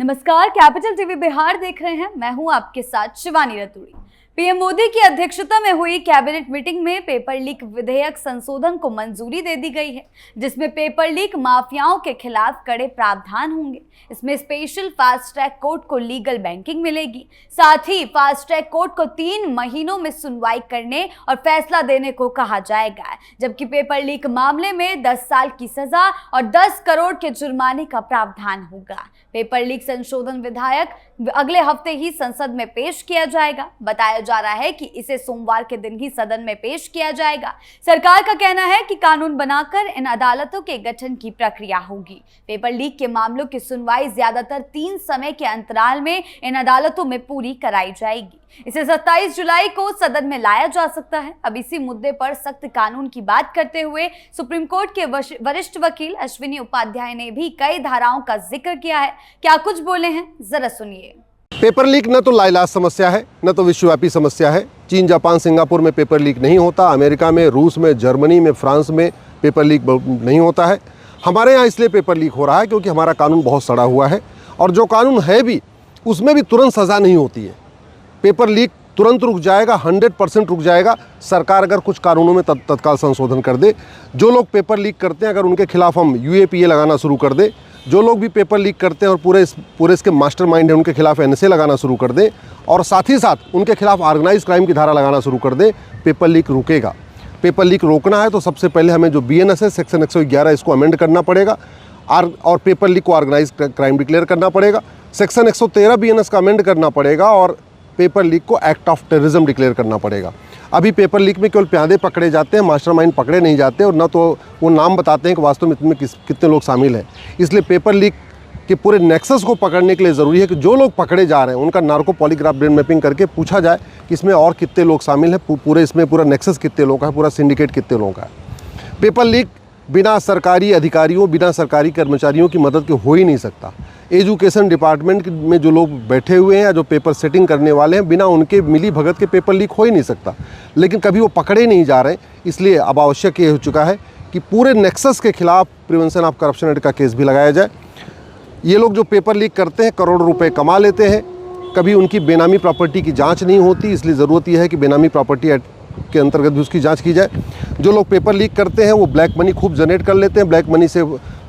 नमस्कार, capital TV Bihar देख रहे हैं। मैं हूं आपके साथ शिवानी रतूड़ी। पीएम मोदी की अध्यक्षता में हुई कैबिनेट मीटिंग में पेपर लीक विधेयक संशोधन को मंजूरी दे दी गई है, जिसमें पेपर लीक माफियाओं के खिलाफ कड़े प्रावधान होंगे। इसमें स्पेशल फास्ट ट्रैक कोर्ट को लीगल बैंकिंग मिलेगी। साथ ही फास्ट ट्रैक कोर्ट को 3 महीनों में सुनवाई करने और फैसला देने को कहा जाएगा, जबकि पेपर लीक मामले में 10 साल की सजा और 10 करोड़ के जुर्माने का प्रावधान होगा। पेपर लीक संशोधन विधेयक अगले हफ्ते ही संसद में पेश किया जाएगा। बताया जा रहा है कि इसे सोमवार के दिन ही सदन में पेश किया जाएगा। सरकार का कहना है कि कानून बनाकर इन अदालतों के गठन की प्रक्रिया होगी। पेपर लीक के मामलों की सुनवाई ज्यादातर 3 समय के अंतराल में इन अदालतों में पूरी कराई जाएगी। इसे 27 जुलाई को सदन में लाया जा सकता है। अब इसी मुद्दे पर सख्त कानून की बात करते हुए सुप्रीम कोर्ट के वरिष्ठ वकील अश्विनी उपाध्याय ने भी कई धाराओं का जिक्र किया है। क्या कुछ बोले हैं, जरा सुनिए। पेपर लीक न तो लाइलाज समस्या है, न तो विश्वव्यापी समस्या है। चीन, जापान, सिंगापुर में पेपर लीक नहीं होता। अमेरिका में, रूस में, जर्मनी में, फ्रांस में पेपर लीक नहीं होता है। हमारे यहाँ इसलिए पेपर लीक हो रहा है क्योंकि हमारा कानून बहुत सड़ा हुआ है, और जो कानून है भी उसमें भी तुरंत सज़ा नहीं होती है। पेपर लीक तुरंत रुक जाएगा, 100% रुक जाएगा, सरकार अगर कुछ कानूनों में तत्काल संशोधन कर दे। जो लोग पेपर लीक करते हैं, अगर उनके खिलाफ हम UAPA लगाना शुरू कर दे, जो लोग भी पेपर लीक करते हैं और पूरे इसके मास्टरमाइंड हैं, उनके खिलाफ NSA लगाना शुरू कर दें, और साथ ही साथ उनके खिलाफ ऑर्गेनाइज क्राइम की धारा लगाना शुरू कर दें, पेपर लीक रुकेगा। पेपर लीक रोकना है तो सबसे पहले हमें जो BNS है, सेक्शन 111, इसको अमेंड करना पड़ेगा, और पेपर लीक को ऑर्गेनाइज क्राइम डिक्लेयर करना पड़ेगा। सेक्शन 113 BNS का अमेंड करना पड़ेगा, और पेपर लीक को एक्ट ऑफ टेररिज्म डिक्लेयर करना पड़ेगा। अभी पेपर लीक में केवल प्यादे पकड़े जाते हैं, मास्टरमाइंड पकड़े नहीं जाते, और न तो वो नाम बताते हैं कि वास्तव में इसमें कितने लोग शामिल हैं। इसलिए पेपर लीक के पूरे नेक्सस को पकड़ने के लिए ज़रूरी है कि जो लोग पकड़े जा रहे हैं उनका नार्को पॉलीग्राफ ब्रेन मैपिंग करके पूछा जाए कि इसमें और कितने लोग शामिल हैं, पूरा नेक्सस कितने लोग का है, पूरा सिंडिकेट कितने लोगों का है। पेपर लीक बिना सरकारी अधिकारियों, बिना सरकारी कर्मचारियों की मदद के हो ही नहीं सकता। एजुकेशन डिपार्टमेंट में जो लोग बैठे हुए हैं या जो पेपर सेटिंग करने वाले हैं, बिना उनके मिली भगत के पेपर लीक हो ही नहीं सकता। लेकिन कभी वो पकड़े नहीं जा रहे, इसलिए अब आवश्यक ये हो चुका है कि पूरे नेक्सस के खिलाफ प्रिवेंशन ऑफ करप्शन एक्ट का केस भी लगाया जाए। ये लोग जो पेपर लीक करते हैं, करोड़ रुपए कमा लेते हैं, कभी उनकी बेनामी प्रॉपर्टी की जाँच नहीं होती, इसलिए ज़रूरत यह है कि बेनामी प्रॉपर्टी एक्ट के अंतर्गत भी उसकी जांच की जाए। जो लोग पेपर लीक करते हैं वो ब्लैक मनी खूब जनरेट कर लेते हैं, ब्लैक मनी से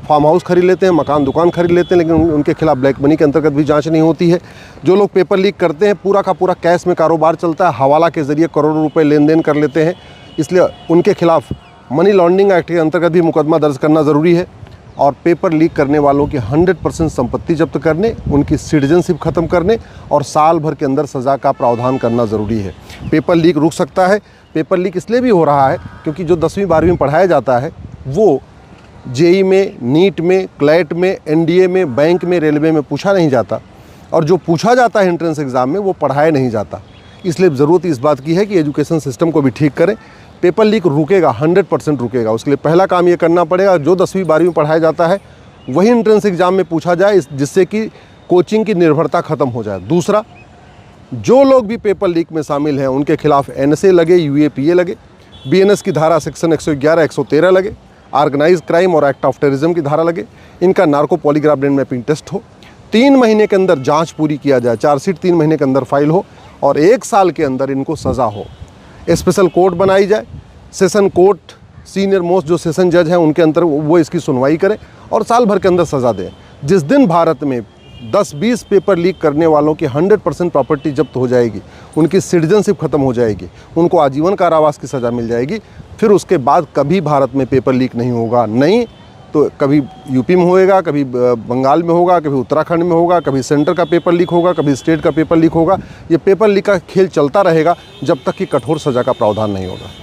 फार्म हाउस खरीद लेते हैं, मकान दुकान खरीद लेते हैं, लेकिन उनके खिलाफ ब्लैक मनी के अंतर्गत भी जांच नहीं होती है। जो लोग पेपर लीक करते हैं, पूरा का पूरा कैश में कारोबार चलता है, हवाला के ज़रिए करोड़ों रुपए लेन देन कर लेते हैं, इसलिए उनके खिलाफ मनी लॉन्ड्रिंग एक्ट के अंतर्गत भी मुकदमा दर्ज करना ज़रूरी है। और पेपर लीक करने वालों की 100% संपत्ति जब्त करने, उनकी सिटीजनशिप ख़त्म करने और साल भर के अंदर सज़ा का प्रावधान करना ज़रूरी है। पेपर लीक रुक सकता है। पेपर लीक इसलिए भी हो रहा है क्योंकि जो 10वीं 12वीं में पढ़ाया जाता है वो JEE में, नीट में, क्लैट में, NDA में, बैंक में, रेलवे में पूछा नहीं जाता, और जो पूछा जाता है एंट्रेंस एग्ज़ाम में वो पढ़ाया नहीं जाता। इसलिए ज़रूरत इस बात की है कि एजुकेशन सिस्टम को भी ठीक करें। पेपर लीक रुकेगा, 100% रुकेगा। उसके लिए पहला काम ये करना पड़ेगा, जो 10वीं 12वीं में पढ़ाया जाता है वही एंट्रेंस एग्ज़ाम में पूछा जाए, जिससे कि कोचिंग की निर्भरता ख़त्म हो जाए। दूसरा, जो लोग भी पेपर लीक में शामिल हैं उनके खिलाफ NSA लगे, UAPA लगे, BNS की धारा सेक्शन 111, 113 लगे, ऑर्गेनाइज क्राइम और एक्ट ऑफ टेररिज्म की धारा लगे, इनका narco polygraph brain mapping test हो, 3 महीने के अंदर जांच पूरी किया जाए, चार्जशीट 3 महीने के अंदर फाइल हो, और 1 साल के अंदर इनको सज़ा हो। स्पेशल कोर्ट बनाई जाए, सेशन कोर्ट, सीनियर मोस्ट जो सेशन जज हैं उनके अंदर वो इसकी सुनवाई करें और साल भर के अंदर सज़ा दें। जिस दिन भारत में 10-20 पेपर लीक करने वालों की 100% प्रॉपर्टी जब्त हो जाएगी, उनकी सिटीजनशिप खत्म हो जाएगी, उनको आजीवन कारावास की सज़ा मिल जाएगी, फिर उसके बाद कभी भारत में पेपर लीक नहीं होगा। नहीं तो कभी यूपी में होएगा, कभी बंगाल में होगा, कभी उत्तराखंड में होगा, कभी सेंटर का पेपर लीक होगा, कभी स्टेट का पेपर लीक होगा। ये पेपर लीक का खेल चलता रहेगा जब तक कि कठोर सज़ा का प्रावधान नहीं होगा।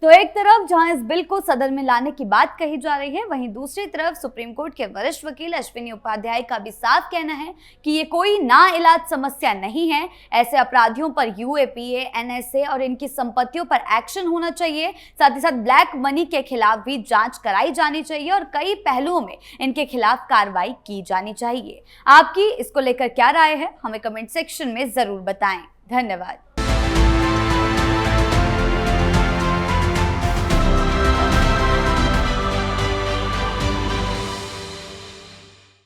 तो एक तरफ जहां इस बिल को सदन में लाने की बात कही जा रही है, वहीं दूसरी तरफ सुप्रीम कोर्ट के वरिष्ठ वकील अश्विनी उपाध्याय का भी साफ कहना है कि ये कोई नाइलाज समस्या नहीं है। ऐसे अपराधियों पर UAPA, NSA और इनकी संपत्तियों पर एक्शन होना चाहिए। साथ ही साथ ब्लैक मनी के खिलाफ भी जांच कराई जानी चाहिए और कई पहलुओं में इनके खिलाफ कार्रवाई की जानी चाहिए। आपकी इसको लेकर क्या राय है, हमें कमेंट सेक्शन में जरूर बताएं। धन्यवाद।